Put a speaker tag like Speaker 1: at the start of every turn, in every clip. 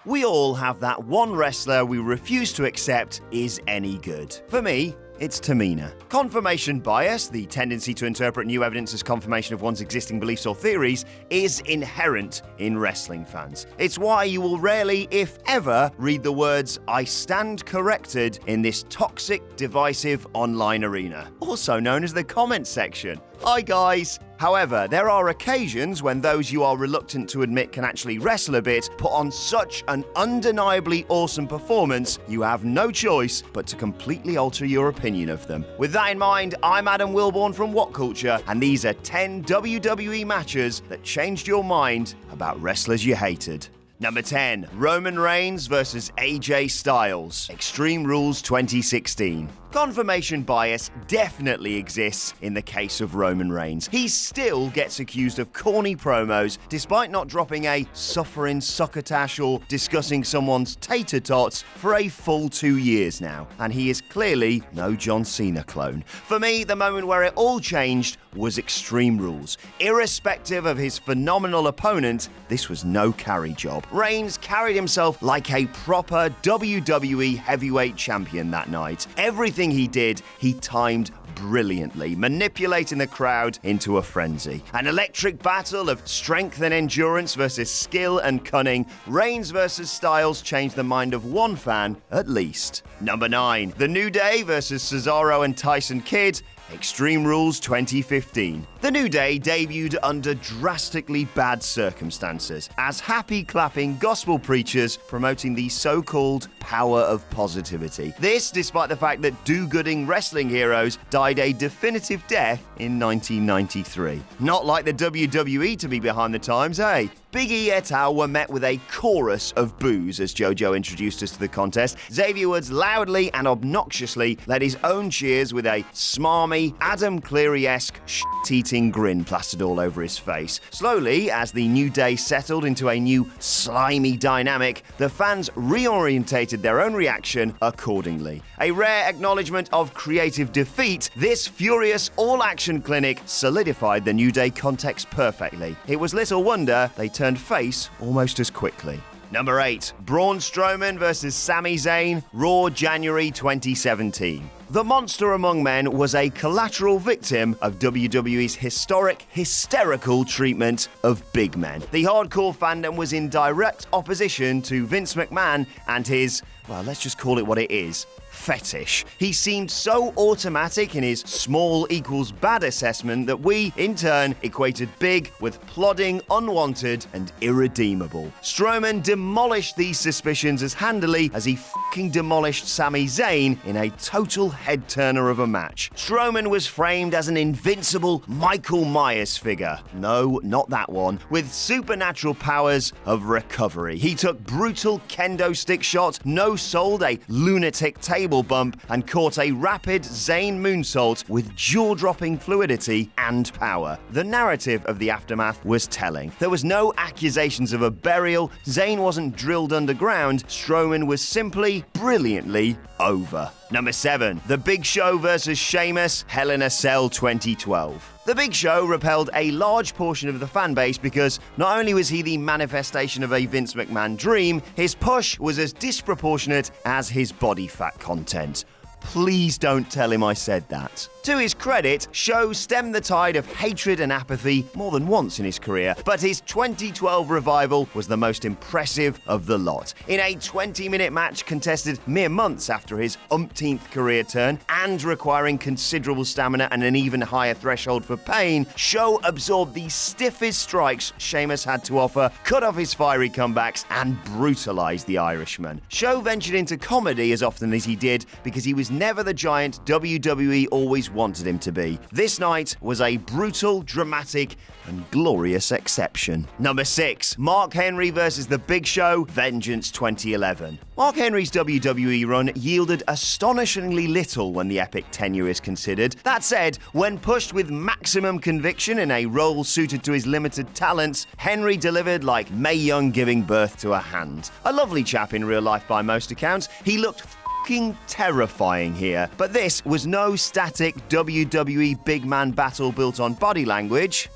Speaker 1: We all have that one wrestler we refuse to accept is any good. For me, it's Tamina. Confirmation bias, the tendency to interpret new evidence as confirmation of one's existing beliefs or theories, is inherent in wrestling fans. It's why you will rarely, if ever, read the words, "I stand corrected," in this toxic, divisive online arena, also known as the comment section. Hi guys! However, there are occasions when those you are reluctant to admit can actually wrestle a bit put on such an undeniably awesome performance, you have no choice but to completely alter your opinion of them. With that in mind, I'm Adam Wilborn from WhatCulture, and these are 10 WWE matches that changed your mind about wrestlers you hated. Number 10, Roman Reigns versus AJ Styles, Extreme Rules 2016. Confirmation bias definitely exists in the case of Roman Reigns. He still gets accused of corny promos despite not dropping a suffering succotash or discussing someone's tater tots for a full 2 years now. And he is clearly no John Cena clone. For me, the moment where it all changed was Extreme Rules. Irrespective of his phenomenal opponent, this was no carry job. Reigns carried himself like a proper WWE heavyweight champion that night. Everything he did, he timed brilliantly, manipulating the crowd into a frenzy. An electric battle of strength and endurance versus skill and cunning, Reigns versus Styles changed the mind of one fan, at least. Number 9, The New Day versus CESARO and Tyson Kidd, Extreme Rules 2015. The New Day debuted under drastically bad circumstances, as happy-clapping gospel preachers promoting the so-called power of positivity. This despite the fact that do-gooding wrestling heroes died a definitive death in 1993. Not like the WWE to be behind the times, eh? Big E et al. Were met with a chorus of boos as JoJo introduced us to the contest. Xavier Woods loudly and obnoxiously led his own cheers with a smarmy, Adam Cleary-esque shit-eating grin plastered all over his face. Slowly, as the New Day settled into a new slimy dynamic, the fans reorientated their own reaction accordingly. A rare acknowledgement of creative defeat, this furious all-action clinic solidified the New Day context perfectly. It was little wonder they turned face almost as quickly. Number 8, Braun Strowman versus Sami Zayn, Raw January 2017. The Monster Among Men was a collateral victim of WWE's historic, hysterical treatment of big men. The hardcore fandom was in direct opposition to Vince McMahon and his, well, let's just call it what it is, fetish. He seemed so automatic in his small equals bad assessment that we, in turn, equated big with plodding, unwanted, and irredeemable. Strowman demolished these suspicions as handily as he fucking demolished Sami Zayn in a total head-turner of a match. Strowman was framed as an invincible Michael Myers figure. No, not that one. With supernatural powers of recovery. He took brutal kendo stick shots, no-sold a lunatic table bump, and caught a rapid Zayn moonsault with jaw-dropping fluidity and power. The narrative of the aftermath was telling. There was no accusations of a burial, Zayn wasn't drilled underground, Strowman was simply, brilliantly over. Number 7, The Big Show versus Sheamus, Hell in a Cell 2012. The Big Show repelled a large portion of the fan base because not only was he the manifestation of a Vince McMahon dream, his push was as disproportionate as his body fat content. Please don't tell him I said that. To his credit, Show stemmed the tide of hatred and apathy more than once in his career, but his 2012 revival was the most impressive of the lot. In a 20-minute match contested mere months after his umpteenth career turn, and requiring considerable stamina and an even higher threshold for pain, Show absorbed the stiffest strikes Sheamus had to offer, cut off his fiery comebacks, and brutalized the Irishman. Show ventured into comedy as often as he did because he was never the giant WWE always wanted him to be. This night was a brutal, dramatic, and glorious exception. Number 6, Mark Henry versus The Big Show, Vengeance 2011. Mark Henry's WWE run yielded astonishingly little when the epic tenure is considered. That said, when pushed with maximum conviction in a role suited to his limited talents, Henry delivered like Mae Young giving birth to a hand. A lovely chap in real life by most accounts, he looked fucking terrifying here. But this was no static WWE big man battle built on body language,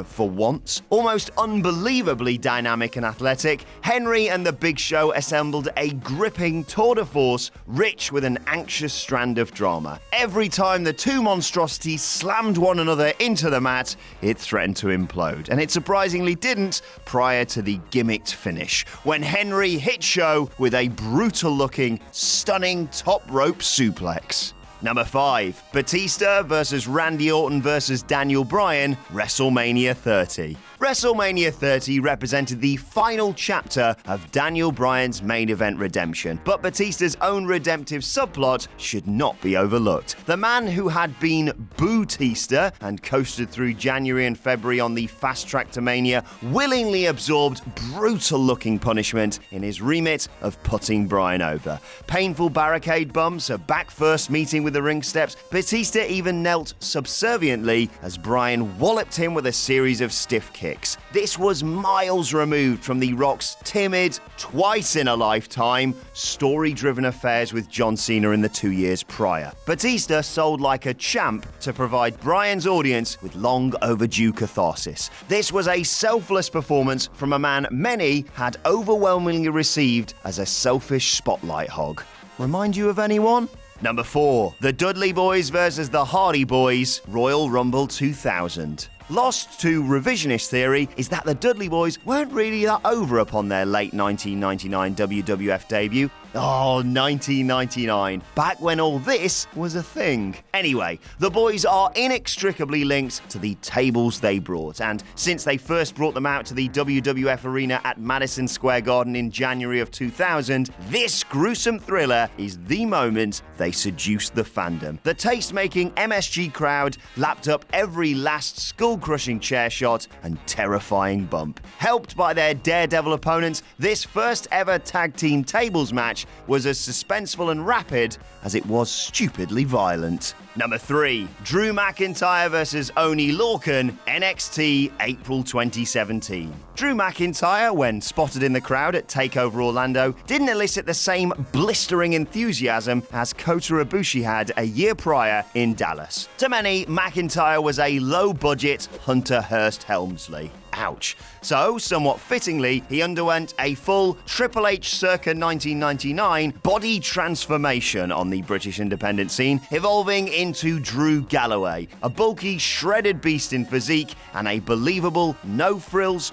Speaker 1: for once. Almost unbelievably dynamic and athletic, Henry and the Big Show assembled a gripping tour de force rich with an anxious strand of drama. Every time the two monstrosities slammed one another into the mat, it threatened to implode, and it surprisingly didn't prior to the gimmicked finish, when Henry hit Show with a brutal-looking, stunning top rope suplex. Number 5. Batista versus Randy Orton versus Daniel Bryan, WrestleMania 30. WrestleMania 30 represented the final chapter of Daniel Bryan's main event redemption, but Batista's own redemptive subplot should not be overlooked. The man who had been Bootista and coasted through January and February on the fast track to Mania willingly absorbed brutal-looking punishment in his remit of putting Bryan over. Painful barricade bumps, a back-first meeting with the ring steps, Batista even knelt subserviently as Bryan walloped him with a series of stiff kicks. This was miles removed from The Rock's timid, twice-in-a-lifetime, story-driven affairs with John Cena in the 2 years prior. Batista sold like a champ to provide Bryan's audience with long-overdue catharsis. This was a selfless performance from a man many had overwhelmingly received as a selfish spotlight hog. Remind you of anyone? Number 4. The Dudley Boyz versus the Hardy Boyz, Royal Rumble 2000. Lost to revisionist theory is that the Dudley Boyz weren't really that over upon their late 1999 WWF debut. Oh, 1999. Back when all this was a thing. Anyway, the Boyz are inextricably linked to the tables they brought, and since they first brought them out to the WWF arena at Madison Square Garden in January of 2000, this gruesome thriller is the moment they seduced the fandom. The taste-making MSG crowd lapped up every last skull-crushing chair shot and terrifying bump. Helped by their daredevil opponents, this first ever tag team tables match was as suspenseful and rapid as it was stupidly violent. Number 3. Drew McIntyre versus Oney Lorcan, NXT, April 2017. Drew McIntyre, when spotted in the crowd at TakeOver Orlando, didn't elicit the same blistering enthusiasm as Kota Ibushi had a year prior in Dallas. To many, McIntyre was a low-budget Hunter Hearst Helmsley. Ouch. So, somewhat fittingly, he underwent a full Triple H circa 1999 body transformation on the British independent scene, evolving into Drew Galloway, a bulky, shredded beast in physique and a believable, no-frills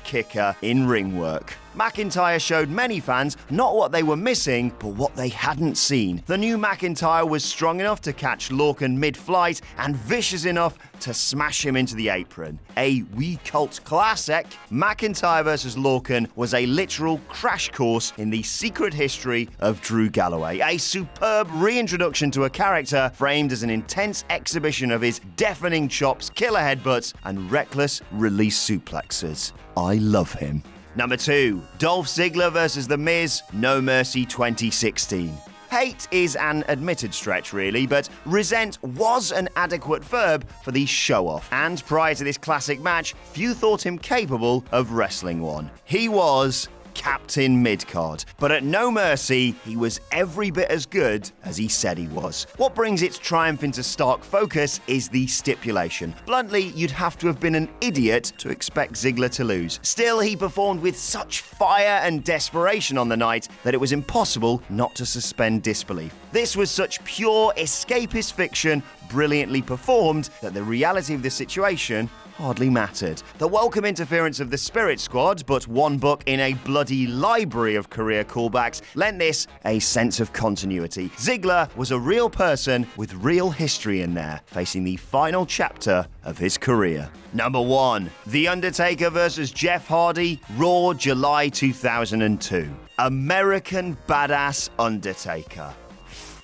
Speaker 1: kicker in ring work. McIntyre showed many fans not what they were missing, but what they hadn't seen. The new McIntyre was strong enough to catch Lorcan mid-flight and vicious enough to smash him into the apron. A WhatCulture classic, McIntyre vs. Lorcan was a literal crash course in the secret history of Drew Galloway, a superb reintroduction to a character framed as an intense exhibition of his deafening chops, killer headbutts, and reckless release suplexes. I love him. Number 2. Dolph Ziggler vs. The Miz, No Mercy 2016. Hate is an admitted stretch, really, but resent was an adequate verb for the show-off. And prior to this classic match, few thought him capable of wrestling one. He was Captain Midcard, but at No Mercy, he was every bit as good as he said he was. What brings its triumph into stark focus is the stipulation. Bluntly, you'd have to have been an idiot to expect Ziggler to lose. Still, he performed with such fire and desperation on the night that it was impossible not to suspend disbelief. This was such pure escapist fiction, brilliantly performed, that the reality of the situation hardly mattered. The welcome interference of the Spirit Squad, but one book in a bloody library of career callbacks, lent this a sense of continuity. Ziggler was a real person with real history in there, facing the final chapter of his career. Number 1. The Undertaker vs. Jeff Hardy, Raw, July 2002. American Badass Undertaker. F***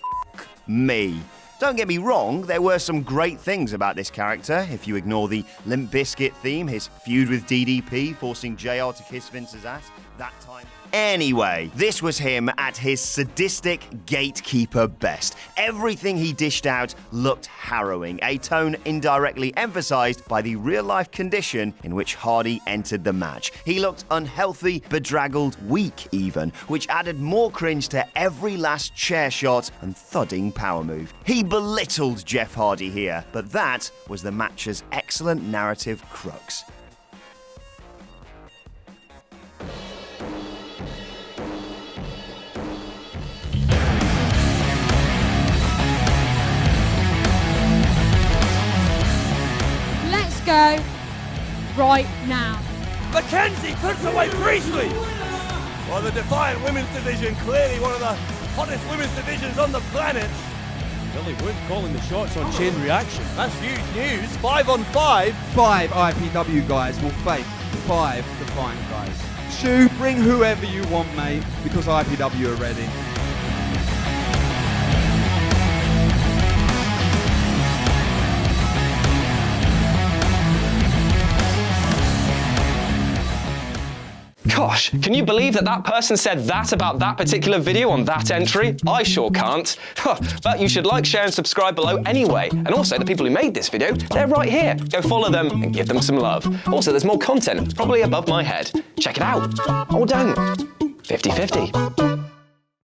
Speaker 1: me. Don't get me wrong, there were some great things about this character, if you ignore the Limp Bizkit theme, his feud with DDP, forcing JR to kiss Vince's ass, that time. Anyway, this was him at his sadistic gatekeeper best. Everything he dished out looked harrowing, a tone indirectly emphasized by the real-life condition in which Hardy entered the match. He looked unhealthy, bedraggled, weak even, which added more cringe to every last chair shot and thudding power move. He belittled Jeff Hardy here, but that was the match's excellent narrative crux.
Speaker 2: Let's go right now.
Speaker 3: Mackenzie puts away Priestley. Well, the Defiant Women's Division, clearly one of the hottest women's divisions on the planet. Billy Wood calling the shots on chain reaction. That's huge news. 5 on 5.
Speaker 4: 5 IPW guys will fake 5 Defiant guys. Shu, bring whoever you want, mate, because IPW are ready.
Speaker 5: Gosh, can you believe that that person said that about that particular video on that entry? I sure can't. But you should like, share and subscribe below anyway. And also, the people who made this video, they're right here. Go follow them and give them some love. Also, there's more content, probably above my head. Check it out. Or don't. 50-50.